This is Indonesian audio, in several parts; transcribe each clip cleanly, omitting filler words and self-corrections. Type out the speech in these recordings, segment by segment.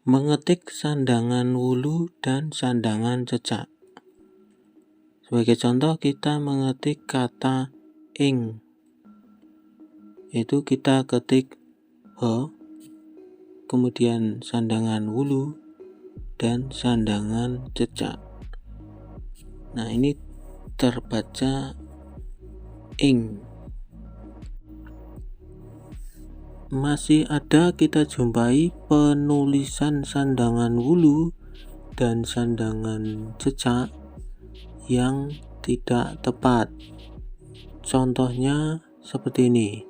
Mengetik sandangan wulu dan sandangan cecak. Sebagai contoh, kita mengetik kata ing, itu kita ketik ho, kemudian sandangan wulu dan sandangan cecak. Nah, ini terbaca ing. Masih ada kita jumpai penulisan sandangan wulu dan sandangan cecak yang tidak tepat. Contohnya seperti ini.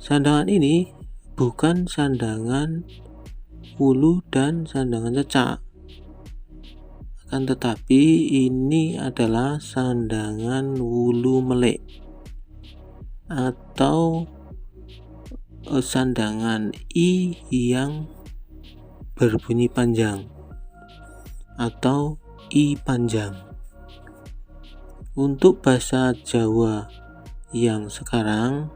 Sandangan ini bukan sandangan wulu dan sandangan cecak, akan tetapi ini adalah sandangan wulu melek atau sandangan i yang berbunyi panjang atau i panjang. Untuk bahasa Jawa yang sekarang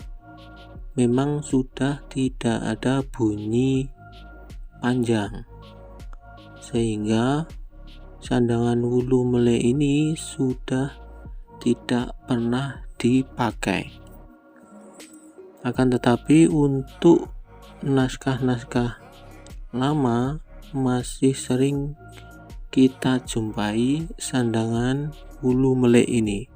memang sudah tidak ada bunyi panjang, sehingga sandangan wulu melek ini sudah tidak pernah dipakai. Akan tetapi untuk naskah-naskah lama masih sering kita jumpai sandangan wulu melek ini.